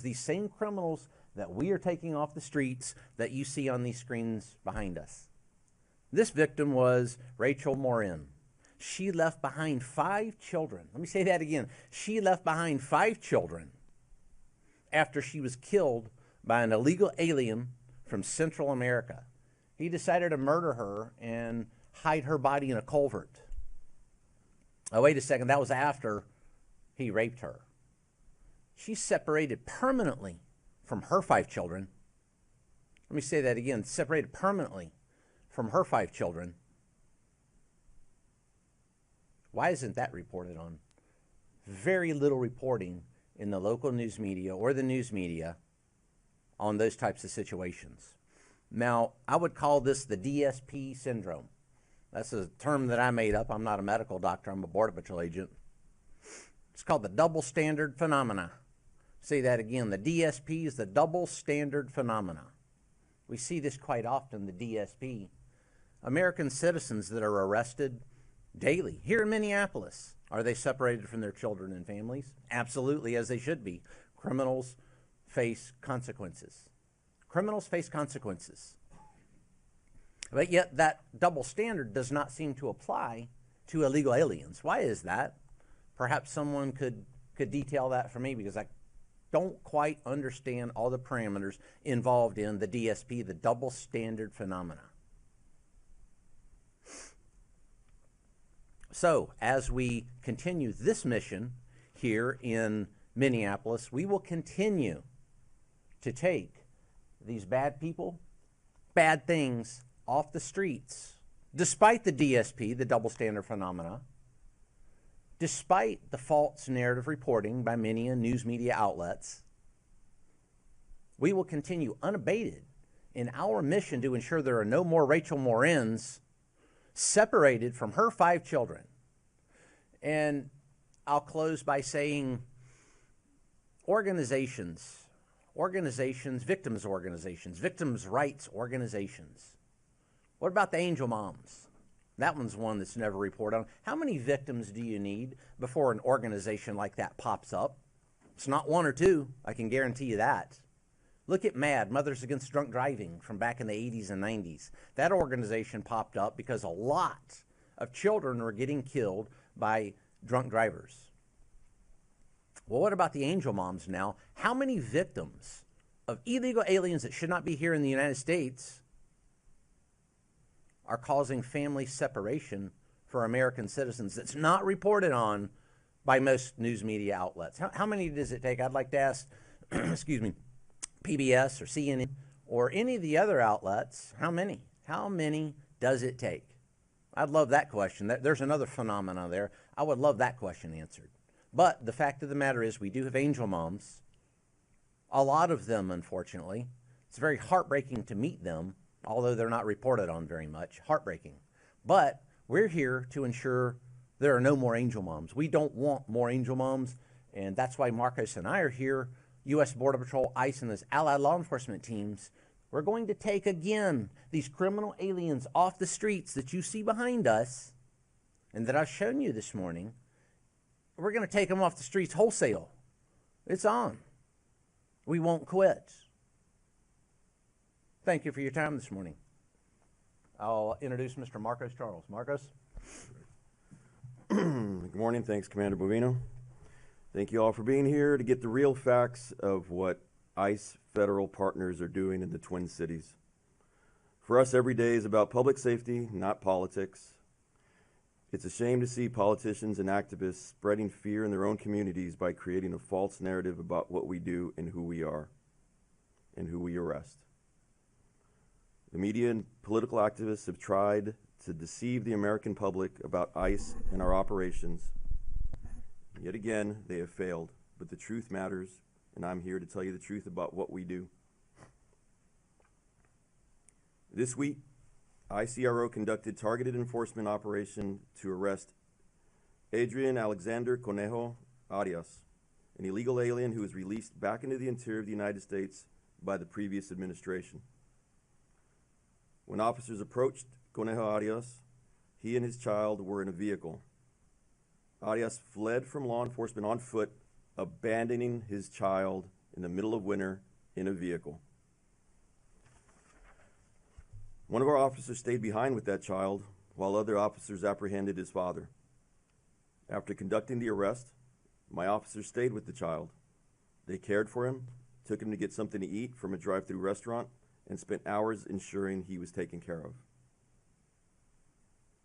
these same criminals that we are taking off the streets that you see on these screens behind us. This victim was Rachel Morin. She left behind 5 children. Let me say that again. She left behind 5 children after she was killed by an illegal alien from Central America. He decided to murder her and hide her body in a culvert. Oh, wait a second. That was after he raped her. She's separated permanently from her 5 children. Let me say that again. Separated permanently from her 5 children. Why isn't that reported on? Very little reporting in the local news media or the news media on those types of situations. Now, I would call this the DSP syndrome. That's a term that I made up. I'm not a medical doctor. I'm a Border Patrol agent. It's called the double standard phenomena. Say that again. The DSP is the double standard phenomena. We see this quite often, the DSP. American citizens that are arrested daily. Here in Minneapolis, are they separated from their children and families? Absolutely, as they should be. Criminals face consequences. Criminals face consequences. But yet that double standard does not seem to apply to illegal aliens. Why is that? Perhaps someone could detail that for me, because I don't quite understand all the parameters involved in the DSP, the double standard phenomena. So, as we continue this mission here in Minneapolis, we will continue to take these bad people, bad things off the streets, despite the DSP, the double standard phenomena, despite the false narrative reporting by many news media outlets. We will continue unabated in our mission to ensure there are no more Rachel Morins separated from her 5 children. And I'll close by saying organizations, victims rights organizations. What about the angel moms? That one's one that's never reported on. How many victims do you need before an organization like that pops up? It's not 1 or 2, I can guarantee you that. Look at MAD, Mothers Against Drunk Driving, from back in the 80s and 90s. That organization popped up because a lot of children were getting killed by drunk drivers. Well, what about the angel moms now? How many victims of illegal aliens that should not be here in the United States are causing family separation for American citizens that's not reported on by most news media outlets? How many does it take? I'd like to ask, excuse me, PBS or CNN or any of the other outlets, how many? How many does it take? I'd love that question. There's another phenomenon there. I would love that question answered. But the fact of the matter is we do have angel moms, a lot of them, unfortunately. It's very heartbreaking to meet them, although they're not reported on very much. Heartbreaking. But we're here to ensure there are no more angel moms. We don't want more angel moms, and that's why Marcos and I are here, U.S. Border Patrol, ICE, and those allied law enforcement teams. We're going to take, again, these criminal aliens off the streets that you see behind us and that I've shown you this morning. We're going to take them off the streets wholesale. It's on. We won't quit. Thank you for your time this morning. I'll introduce Mr. Marcos Charles. Marcos? Good morning. Thanks, Commander Bovino. Thank you all for being here to get the real facts of what ICE federal partners are doing in the Twin Cities. For us, every day is about public safety, not politics. It's a shame to see politicians and activists spreading fear in their own communities by creating a false narrative about what we do and who we are and who we arrest. The media and political activists have tried to deceive the American public about ICE and our operations. Yet again, they have failed, but the truth matters, and I'm here to tell you the truth about what we do. This week, ICRO conducted targeted enforcement operation to arrest Adrian Alexander Conejo Arias, an illegal alien who was released back into the interior of the United States by the previous administration. When officers approached Conejo Arias, he and his child were in a vehicle. Arias fled from law enforcement on foot, abandoning his child in the middle of winter in a vehicle. One of our officers stayed behind with that child while other officers apprehended his father. After conducting the arrest, my officers stayed with the child. They cared for him, took him to get something to eat from a drive-through restaurant, and spent hours ensuring he was taken care of.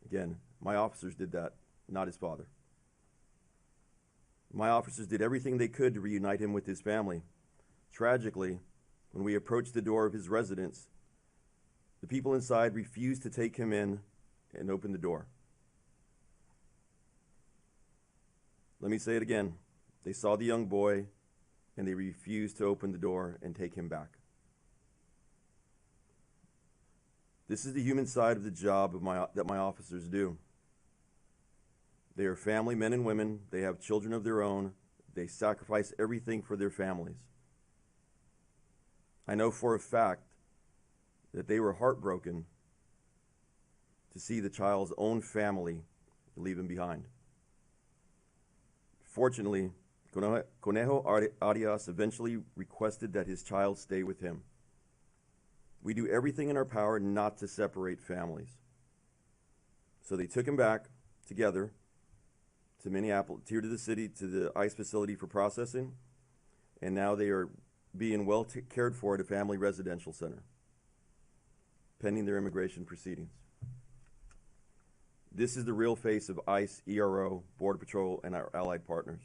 Again, my officers did that, not his father. My officers did everything they could to reunite him with his family. Tragically, when we approached the door of his residence, the people inside refused to take him in and open the door. Let me say it again. They saw the young boy and they refused to open the door and take him back. This is the human side of the job that my officers do. They are family men and women. They have children of their own. They sacrifice everything for their families. I know for a fact that they were heartbroken to see the child's own family leave him behind. Fortunately, Conejo Arias eventually requested that his child stay with him. We do everything in our power not to separate families. So they took him back together to Minneapolis, here to the city, to the ICE facility for processing, and now they are being well cared for at a family residential center, pending their immigration proceedings. This is the real face of ICE, ERO, Border Patrol, and our allied partners.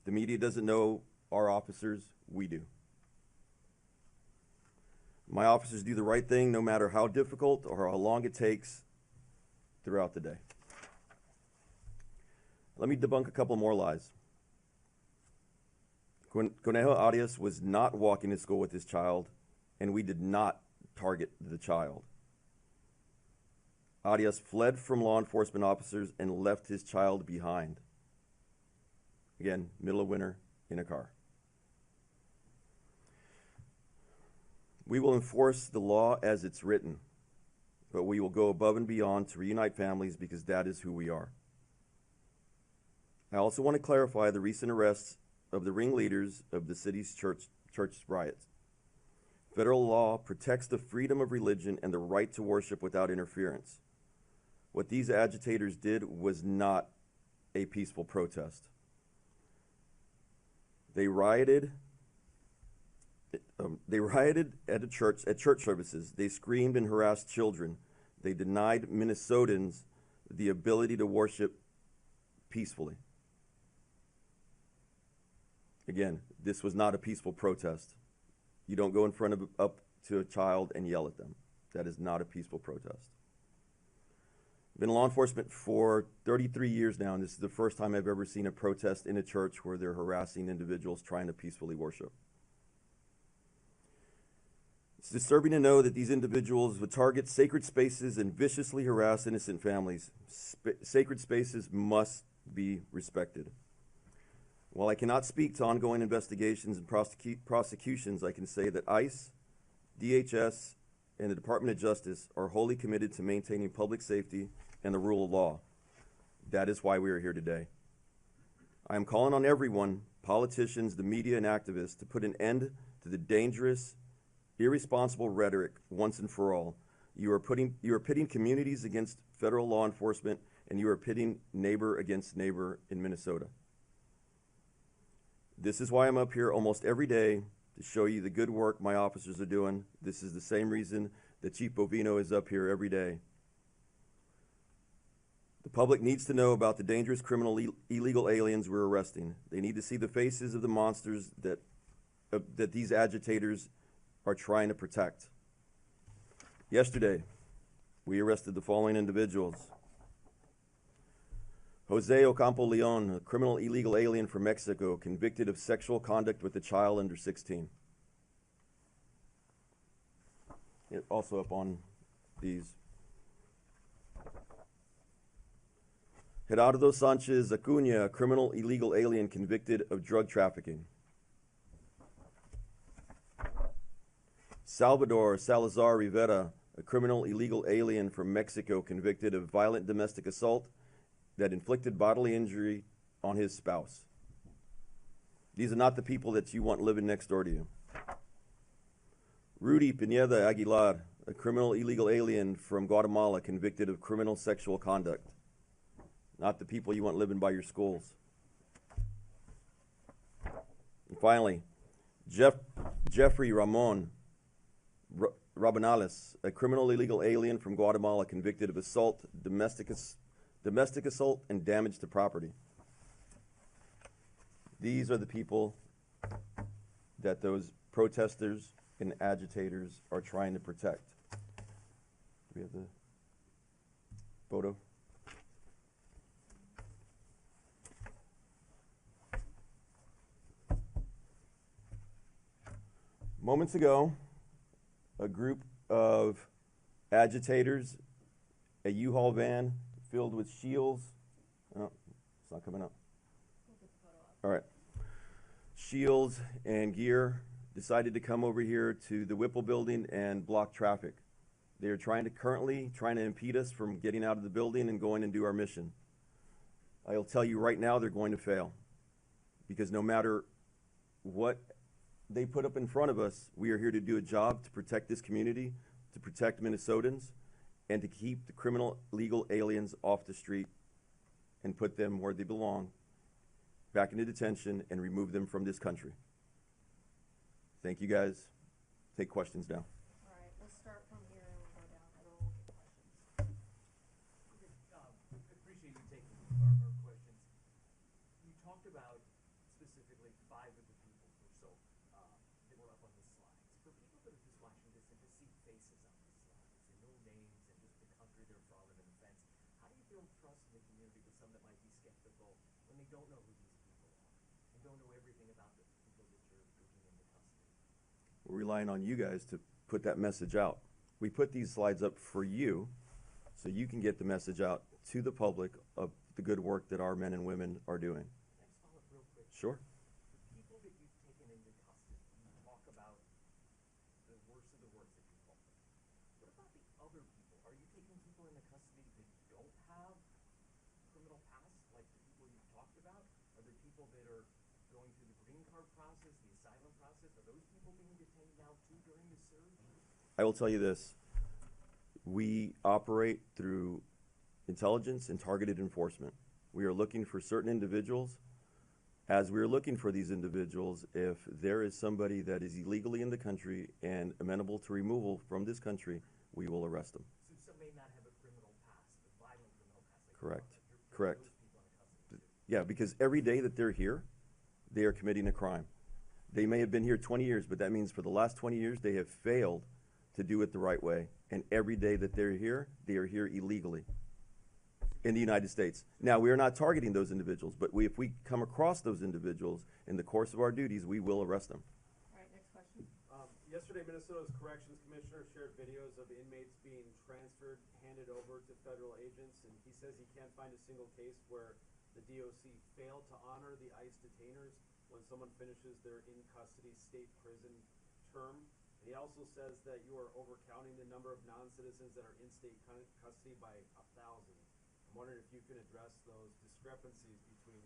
The media doesn't know our officers, we do. My officers do the right thing no matter how difficult or how long it takes throughout the day. Let me debunk a couple more lies. Conejo Arias was not walking to school with his child, and we did not target the child. Arias fled from law enforcement officers and left his child behind. Again, middle of winter in a car. We will enforce the law as it's written, but we will go above and beyond to reunite families because that is who we are. I also want to clarify the recent arrests of the ringleaders of the city's church riots. Federal law protects the freedom of religion and the right to worship without interference. What these agitators did was not a peaceful protest. They rioted at church services. They screamed and harassed children. They denied Minnesotans the ability to worship peacefully. Again, this was not a peaceful protest. You don't go in front of up to a child and yell at them. That is not a peaceful protest. I've been in law enforcement for 33 years now, and this is the first time I've ever seen a protest in a church where they're harassing individuals trying to peacefully worship. It's disturbing to know that these individuals would target sacred spaces and viciously harass innocent families. Sacred spaces must be respected. While I cannot speak to ongoing investigations and prosecutions, I can say that ICE, DHS, and the Department of Justice are wholly committed to maintaining public safety and the rule of law. That is why we are here today. I am calling on everyone, politicians, the media, and activists, to put an end to the dangerous, irresponsible rhetoric once and for all. You are pitting communities against federal law enforcement, and you are pitting neighbor against neighbor in Minnesota. This is why I'm up here almost every day, to show you the good work my officers are doing. This is the same reason that Chief Bovino is up here every day. The public needs to know about the dangerous criminal illegal aliens we're arresting. They need to see the faces of the monsters that these agitators are trying to protect. Yesterday, we arrested the following individuals. Jose Ocampo Leon, a criminal illegal alien from Mexico, convicted of sexual conduct with a child under 16. Also up on these. Gerardo Sanchez Acuña, a criminal illegal alien convicted of drug trafficking. Salvador Salazar Rivera, a criminal illegal alien from Mexico convicted of violent domestic assault that inflicted bodily injury on his spouse. These are not the people that you want living next door to you. Rudy Pineda Aguilar, a criminal illegal alien from Guatemala convicted of criminal sexual conduct. Not the people you want living by your schools. And finally, Jeffrey Ramon Rabanales, a criminal illegal alien from Guatemala convicted of assault, domestic assault, and damage to property. These are the people that those protesters and agitators are trying to protect. Do we have the photo? Moments ago, a group of agitators, a U-Haul van filled with shields. Oh, it's not coming up. All right. Shields and gear decided to come over here to the Whipple building and block traffic. They are currently trying to impede us from getting out of the building and going and do our mission. I'll tell you right now, they're going to fail, because no matter what they put up in front of us, we are here to do a job to protect this community, to protect Minnesotans, and to keep the criminal legal aliens off the street and put them where they belong, back into detention, and remove them from this country. Thank you, guys. Take questions now. All right, we'll start from here and we'll go down and then we'll get questions. Appreciate you taking our questions. You talked about specifically 5 of the people or so that were up on the slides. For people that are just watching this and just see faces on the slides and no names and just the country they're from and the fence, how do you build trust in the community with some that might be skeptical when they don't know who these people are and don't know everything about the people that you're taking into custody? We're relying on you guys to put that message out. We put these slides up for you so you can get the message out to the public of the good work that our men and women are doing. Next follow-up real quick. Sure. The people that you've taken into custody, you talk about the worst of the worst that you call them. What about the other people? Are you taking people into custody that don't have criminal past, like the people you've talked about? Are there people that are going through the green card process, the asylum process? Are those people being detained now too during the surge? I will tell you this. We operate through intelligence and targeted enforcement. We are looking for certain individuals. As we are looking for these individuals, if there is somebody that is illegally in the country and amenable to removal from this country, we will arrest them. So some may not have a criminal past, a violent criminal past. Like Correct. You're Correct. those people in custody too. Yeah, because every day that they're here, they are committing a crime. They may have been here 20 years, but that means for the last 20 years, they have failed to do it the right way. And every day that they're here, they are here illegally in the United States. Now, we are not targeting those individuals, but if we come across those individuals in the course of our duties, we will arrest them. All right, next question. Yesterday, Minnesota's corrections commissioner shared videos of inmates being transferred, handed over to federal agents, and he says he can't find a single case where the DOC failed to honor the ICE detainers when someone finishes their in-custody state prison term. And he also says that you are overcounting the number of non-citizens that are in state custody by 1,000. I'm wondering if you can address those discrepancies between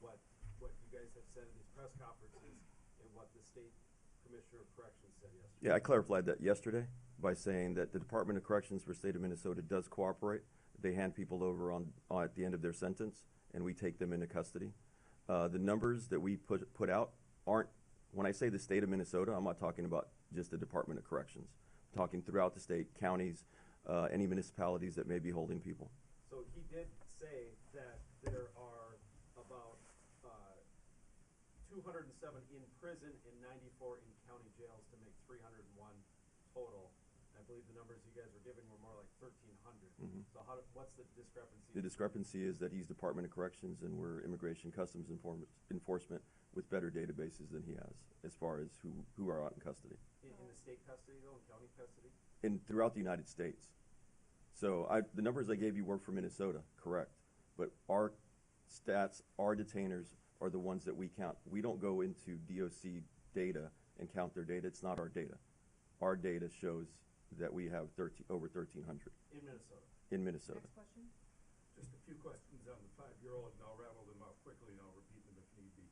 what you guys have said in these press conferences and what the state Commissioner of Corrections said yesterday. Yeah, I clarified that yesterday by saying that the Department of Corrections for state of Minnesota does cooperate. They hand people over at the end of their sentence, and we take them into custody. The numbers that we put out aren't, when I say the state of Minnesota, I'm not talking about just the Department of Corrections. I'm talking throughout the state, counties, any municipalities that may be holding people. So he did say that there are about 207 in prison and 94 in county jails to make 301 total. I believe the numbers you guys were giving were more like 1,300. Mhm. So what's the discrepancy? The discrepancy is that he's Department of Corrections and we're Immigration Customs Enforcement with better databases than he has as far as who are out in custody. In the state custody though, in county custody? Throughout the United States. So the numbers I gave you were for Minnesota, correct. But our stats, our detainers are the ones that we count. We don't go into DOC data and count their data. It's not our data. Our data shows that we have over 1,300 In Minnesota. in Minnesota. Next question. Just a few questions on the 5-year-old, and I'll rattle them off quickly and I'll repeat them if need be.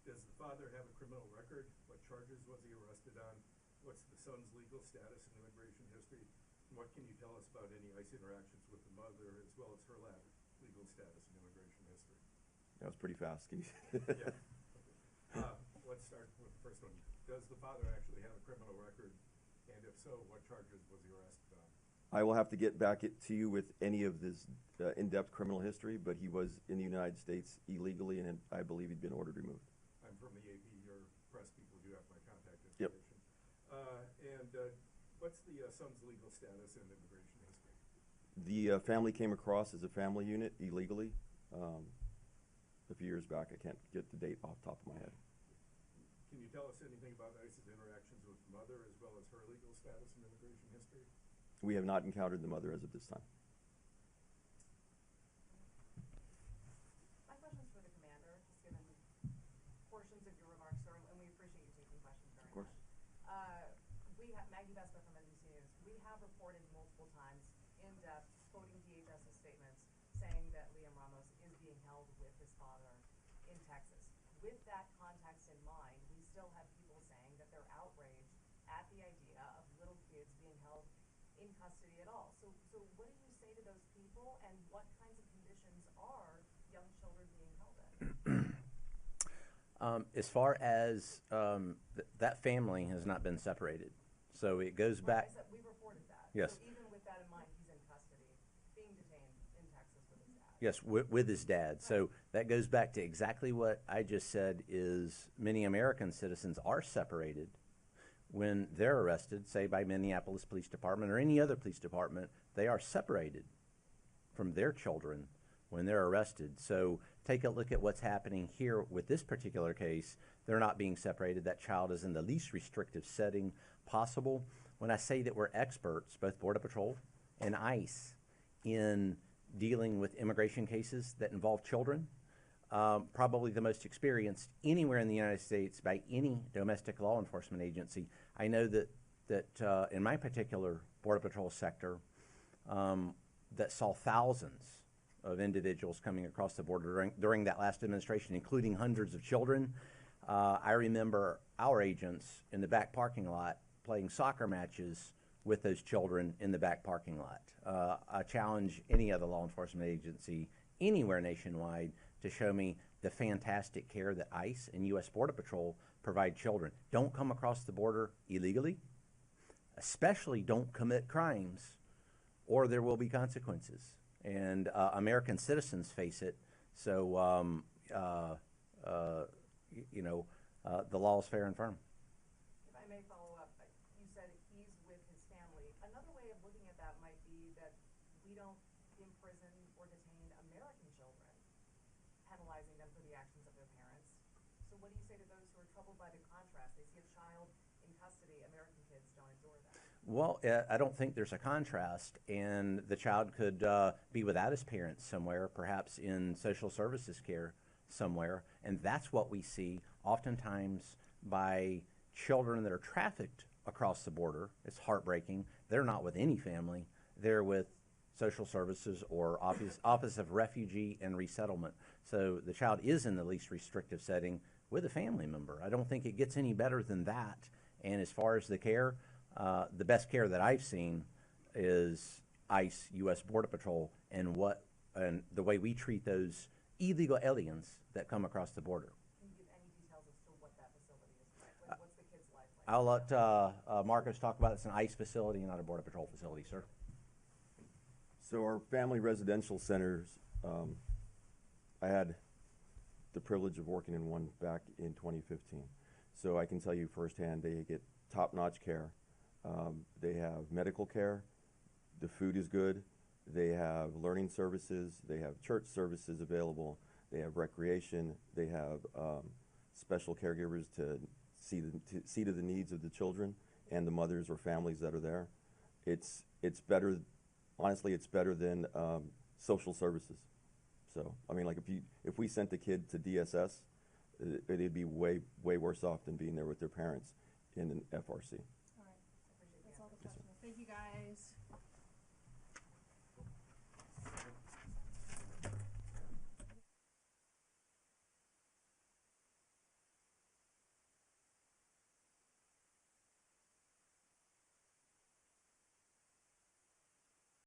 Does the father have a criminal record? What charges was he arrested on? What's the son's legal status and immigration history? And what can you tell us about any ICE interactions with the mother as well as her legal status and immigration history? That was pretty fast. Can you Yeah. Let's start with the first one. Does the father actually have a criminal record? And if so, what charges was he arrested on? I will have to get back to you with any of this in-depth criminal history, but he was in the United States illegally, and I believe he'd been ordered removed. I'm from the AP, your press people do have my contact Yep. information. What's the son's legal status and immigration history? The family came across as a family unit illegally a few years back. I can't get the date off the top of my head. Can you tell us anything about ICE's interactions with the mother as well as her legal status and immigration history? We have not encountered the mother as of this time. My question's for the commander, just given portions of your remarks, sir, and we appreciate you taking questions very much. Of course. Maggie Vespa from NBC News. We have reported multiple times, in depth, quoting DHS's statements, saying that Liam Ramos is being held with his father in Texas. With that context in mind, we still have people saying that they're outraged at the idea of little kids being held in custody at all. So what do you say to those people, and what kinds of conditions are young children being held in? As far as that family has not been separated, so it goes back. I said we reported that. Yes. So even with that in mind, he's in custody, being detained in Texas with his dad. Yes, with his dad. So that goes back to exactly what I just said. Is many American citizens are separated when they're arrested, say by Minneapolis Police Department or any other police department. They are separated from their children when they're arrested. So take a look at what's happening here with this particular case. They're not being separated. That child is in the least restrictive setting possible. When I say that we're experts, both Border Patrol and ICE, in dealing with immigration cases that involve children, probably the most experienced anywhere in the United States by any domestic law enforcement agency. I know that in my particular Border Patrol sector, that saw thousands of individuals coming across the border during that last administration, including hundreds of children. I remember our agents in the back parking lot playing soccer matches with those children in the back parking lot. I challenge any other law enforcement agency anywhere nationwide to show me the fantastic care that ICE and U.S. Border Patrol provide children. Don't come across the border illegally, especially don't commit crimes, or there will be consequences. And American citizens face it. So, the law is fair and firm. If I may follow up, you said he's with his family. Another way of looking at that might be that we don't imprison or detain American children, penalizing them for the actions of their parents. So what do you say to those who are troubled by the contrast? They see a child in custody, American kids don't endure that. Well, I don't think there's a contrast, and the child could be without his parents somewhere, perhaps in social services care somewhere, and that's what we see oftentimes by children that are trafficked across the border. It's heartbreaking. They're not with any family. They're with social services or Office of Refugee and Resettlement. So the child is in the least restrictive setting with a family member. I don't think it gets any better than that. And as far as the care, the best care that I've seen is ICE, U.S. Border Patrol, and the way we treat those illegal aliens that come across the border. Can you give any details as to what that facility is like? Like what's the kid's life like? I'll let Marcos talk about it. It's an ICE facility, not a Border Patrol facility, sir. So our family residential centers, I had the privilege of working in one back in 2015. So I can tell you firsthand, they get top-notch care. They have medical care. The food is good. They have learning services. They have church services available. They have recreation. They have special caregivers to see to the needs of the children and the mothers or families that are there. It's better. Honestly, it's better than social services. So I mean, like if we sent the kid to DSS, it'd be way worse off than being there with their parents in an FRC. All right. That's all the questions. Thank you, guys.